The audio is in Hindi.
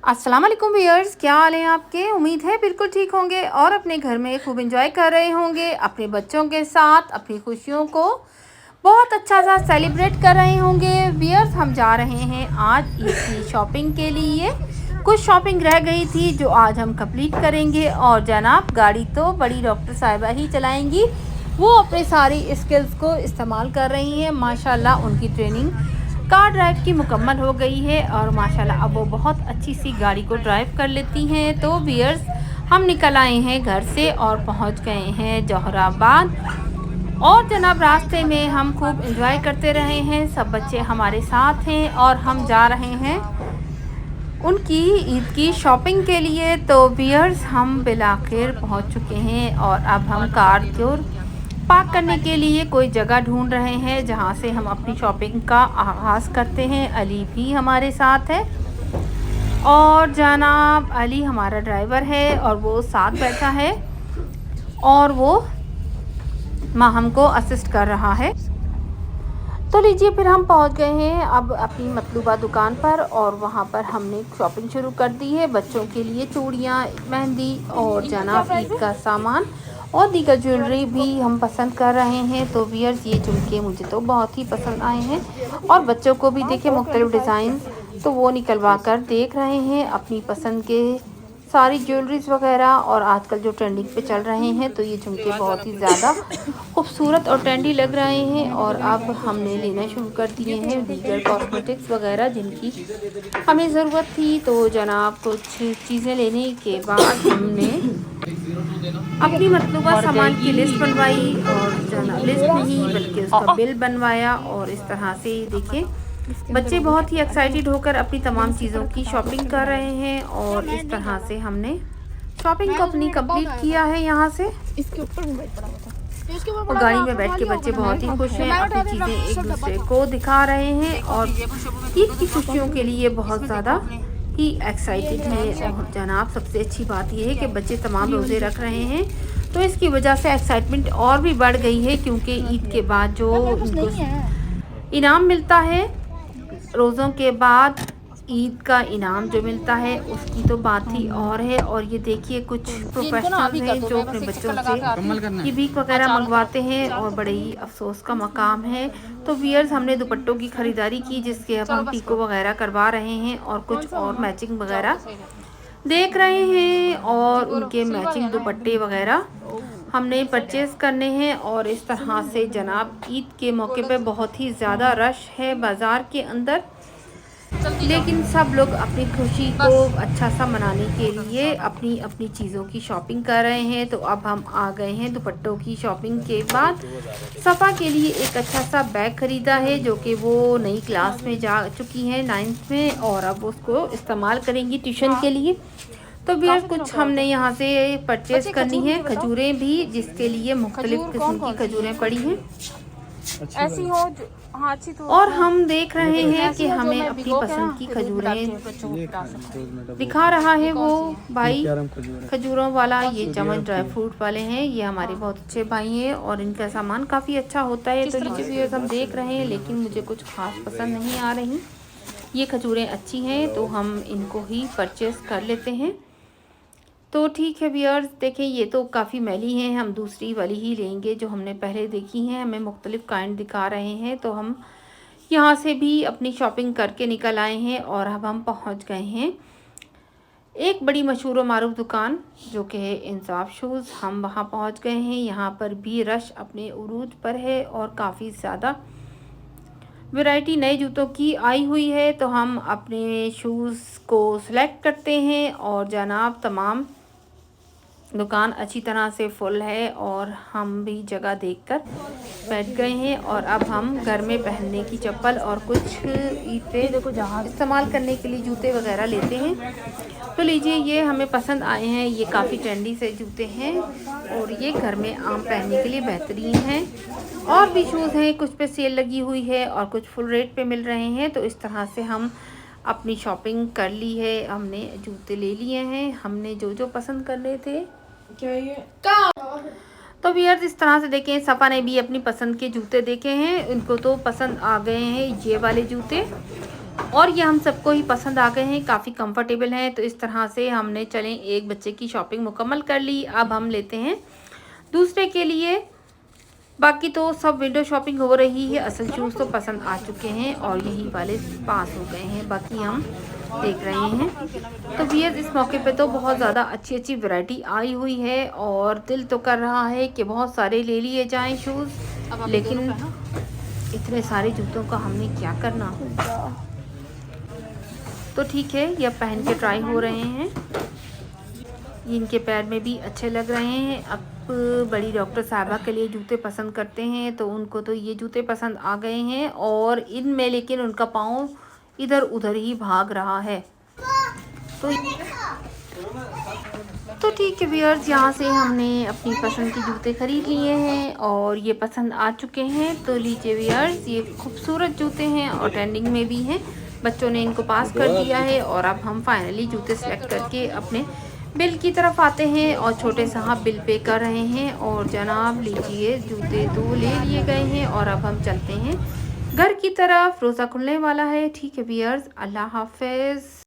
अस्सलाम वालेकुम व्यूअर्स, क्या हाल है आपके। उम्मीद है बिल्कुल ठीक होंगे और अपने घर में खूब एंजॉय कर रहे होंगे, अपने बच्चों के साथ अपनी खुशियों को बहुत अच्छा सा सेलिब्रेट कर रहे होंगे। व्यूअर्स, हम जा रहे हैं आज ईद की शॉपिंग के लिए। कुछ शॉपिंग रह गई थी जो आज हम कंप्लीट करेंगे और जनाब गाड़ी तो बड़ी डॉक्टर साहिबा ही चलाएंगी। वो अपने सारी स्किल्स को इस्तेमाल कर रही हैं। माशाल्लाह उनकी ट्रेनिंग कार ड्राइव की मुकम्मल हो गई है और माशाल्लाह अब वो बहुत अच्छी सी गाड़ी को ड्राइव कर लेती हैं। तो व्यूअर्स, हम निकल आए हैं घर से और पहुंच गए हैं जौहराबाद। और जनाब रास्ते में हम खूब एंजॉय करते रहे हैं, सब बच्चे हमारे साथ हैं और हम जा रहे हैं उनकी ईद की शॉपिंग के लिए। तो व्यूअर्स, हम बिलाखिर पहुंच चुके हैं और अब हम कार को पार्क करने के लिए कोई जगह ढूंढ रहे हैं जहां से हम अपनी शॉपिंग का आगाज़ करते हैं। अली भी हमारे साथ है और जनाब अली हमारा ड्राइवर है और वो साथ बैठा है और वो हमको असिस्ट कर रहा है। तो लीजिए, फिर हम पहुंच गए हैं अब अपनी मतलूबा दुकान पर और वहां पर हमने शॉपिंग शुरू कर दी है। बच्चों के लिए चूड़ियाँ, मेहंदी और जनाब ईद का सामान और दीगर ज्वेलरी भी हम पसंद कर रहे हैं। तो व्यूअर्स, ये झुमके मुझे तो बहुत ही पसंद आए हैं और बच्चों को भी देखे मुख्तलिफ डिज़ाइन, तो वो निकलवा कर देख रहे हैं अपनी पसंद के सारी ज्वेलरीज वगैरह। और आजकल जो ट्रेंडिंग पे चल रहे हैं, तो ये झुमके बहुत ही ज़्यादा खूबसूरत और ट्रेंडी लग रहे हैं। और अब हमने लेना शुरू कर दिए हैं दीगर कॉस्मेटिक्स वगैरह जिनकी हमें ज़रूरत थी। तो जनाब कुछ चीज़ें लेने के बाद हमने अपनी मतलूबा सामान की लिस्ट बनवाई और जनाब लिस्ट नहीं बल्कि उसका बिल बनवाया। और इस तरह से देखिए, बच्चे बहुत ही एक्साइटेड होकर अपनी तमाम चीज़ों की शॉपिंग कर रहे हैं और इस तरह से हमने शॉपिंग को अपनी कंप्लीट किया है यहाँ से। इसके ऊपर मोबाइल पड़ा हुआ था और गाड़ी में बैठ के बच्चे बहुत ही खुश हैं, अपनी चीज़ें एक दूसरे को दिखा रहे हैं और ईद की खुशियों के लिए बहुत ज़्यादा ही एक्साइटेड है। और जनाब सबसे अच्छी बात यह है कि बच्चे तमाम रोज़े रख रहे हैं, तो इसकी वजह से एक्साइटमेंट और भी बढ़ गई है क्योंकि ईद के बाद जो उनको इनाम मिलता है, रोज़ों के बाद ईद का इनाम जो मिलता है उसकी तो बात ही और है। और ये देखिए, कुछ प्रोफेशनल हैं जो अपने बच्चों से ये भीख वगैरह मंगवाते हैं और बड़े ही अफसोस का मकाम है। तो व्यूअर्स, हमने दुपट्टों की ख़रीदारी की जिसके अब हम पीको वगैरह करवा रहे हैं और कुछ और मैचिंग वगैरह देख रहे हैं और उनके मैचिंग दुपट्टे वगैरह हमने परचेज़ करने हैं। और इस तरह से जनाब ईद के मौके पे बहुत ही ज़्यादा रश है बाज़ार के अंदर, लेकिन सब लोग अपनी खुशी को अच्छा सा मनाने के लिए अपनी अपनी चीज़ों की शॉपिंग कर रहे हैं। तो अब हम आ गए हैं दुपट्टों की शॉपिंग के बाद। सफ़ा के लिए एक अच्छा सा बैग ख़रीदा है जो कि वो नई क्लास में जा चुकी हैं, 9th में, और अब उसको इस्तेमाल करेंगी ट्यूशन के लिए। तो भी कुछ हमने यहाँ से परचेज़ करनी है, खजूरें भी, जिसके लिए मुख्तलिफ़ किस्म की खजूरें पड़ी हैं ऐसी हो हाँ अच्छी तो। और हम देख रहे हैं कि हमें अपनी पसंद की खजूरें दिखा रहा है वो भाई खजूरों वाला। ये चमन ड्राई फ्रूट वाले हैं, ये हमारे बहुत अच्छे भाई हैं और इनका सामान काफ़ी अच्छा होता है। तो नीचे भी हम देख रहे हैं, लेकिन मुझे कुछ खास पसंद नहीं आ रही। ये खजूरें अच्छी हैं तो हम इनको ही परचेज़ कर लेते हैं। तो ठीक है व्यूअर्स, देखें ये तो काफ़ी मैली हैं, हम दूसरी वाली ही लेंगे जो हमने पहले देखी हैं। हमें मुख्तलिफ़ काइंड दिखा रहे हैं, तो हम यहाँ से भी अपनी शॉपिंग करके निकल आए हैं और अब हम पहुँच गए हैं एक बड़ी मशहूर व मारूफ दुकान जो कि है इंसाफ शूज़। हम वहाँ पहुँच गए हैं। यहाँ पर भी रश अपने उरूज पर है और काफ़ी ज़्यादा वैरायटी नए जूतों की आई हुई है। तो हम अपने शूज़ को सिलेक्ट करते हैं और जनाब तमाम दुकान अच्छी तरह से फुल है और हम भी जगह देखकर बैठ गए हैं। और अब हम घर में पहनने की चप्पल और कुछ ईद पे इस्तेमाल करने के लिए जूते वगैरह लेते हैं। तो लीजिए, ये हमें पसंद आए हैं, ये काफ़ी ट्रेंडी से जूते हैं और ये घर में आम पहनने के लिए बेहतरीन हैं। और भी शूज़ हैं, कुछ पे सेल लगी हुई है और कुछ फुल रेट पे मिल रहे हैं। तो इस तरह से हम अपनी शॉपिंग कर ली है, हमने जूते ले लिए हैं, हमने जो जो पसंद करने थे। क्या ये तो व्यूअर्स, इस तरह से देखें, सफ़ा ने भी अपनी पसंद के जूते देखे हैं, इनको तो पसंद आ गए हैं ये वाले जूते। और ये हम सबको ही पसंद आ गए हैं, काफ़ी कंफर्टेबल हैं। तो इस तरह से हमने चलें एक बच्चे की शॉपिंग मुकम्मल कर ली। अब हम लेते हैं दूसरे के लिए। बाकी तो सब विंडो शॉपिंग हो रही है, असल शूज़ तो पसंद आ चुके हैं और यही वाले पास हो गए हैं, बाकी हम देख रहे हैं। तो वियर्स इस मौके पे तो बहुत ज़्यादा अच्छी अच्छी वैरायटी आई हुई है और दिल तो कर रहा है कि बहुत सारे ले लिए जाएं शूज़, लेकिन इतने सारे जूतों का हमने क्या करना। तो ठीक है, ये पहन के ट्राई हो रहे हैं। ये इनके पैर में भी अच्छे लग रहे हैं। अब बड़ी डॉक्टर साहबा के लिए जूते पसंद करते हैं तो उनको तो ये जूते पसंद आ गए हैं और इनमें लेकिन उनका पाँव इधर उधर ही भाग रहा है। तो ठीक है व्यूअर्स, यहाँ से हमने अपनी पसंद के जूते खरीद लिए हैं और ये पसंद आ चुके हैं। तो लीजिए व्यूअर्स, ये खूबसूरत जूते हैं और ट्रेंडिंग में भी हैं। बच्चों ने इनको पास कर दिया है और अब हम फाइनली जूते सेलेक्ट करके अपने बिल की तरफ आते हैं और छोटे साहब बिल पे कर रहे हैं। और जनाब लीजिए, जूते 2 ले लिए गए हैं और अब हम चलते हैं घर की तरफ। रोज़ा खुलने वाला है। ठीक है व्यूअर्स, अल्लाह हाफिज़।